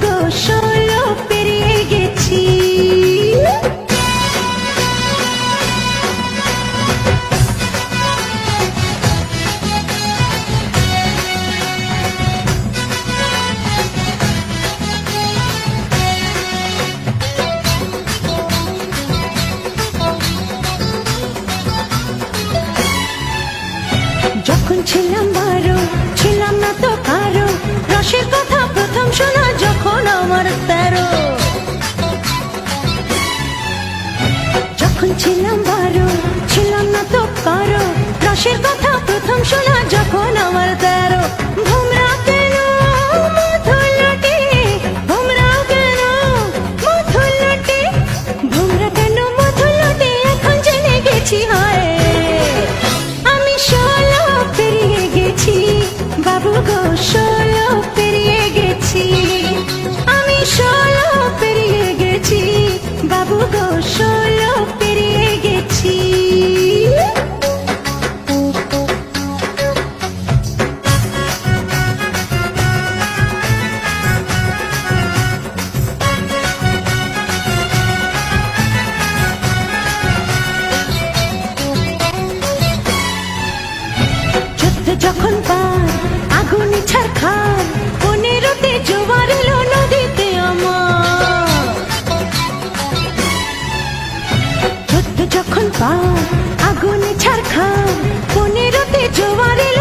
গো 16 পেরিয়ে গেছি। যখন ছিলাম 12 ছিলাম না তো কারো, রসের কথা প্রথম শোনা যখন আমার 13। যখন ছিলাম 12 ছিলাম না তো কারো, রসের কথা প্রথম শোনা যখন আমার 13। ভোমরা কেন মধুলটে, ভোমরা কেন মধুলটে, ভোমরা কেন মধুলটে, এখন জেনে গেছি হয় আমি 16 পেরিয়ে গেছি। বাবু গো 16 পেরিয়ে গেছি, আমি 16 পেরিয়ে গেছি। বাবু গো 16 পেরিয়ে গেছি। যখন পার আগুনে ছারখার, 15তে জোয়ার এলো নদীতে আমার। যখন পার আগুনে ছারখার, 15তে জোয়ার এলো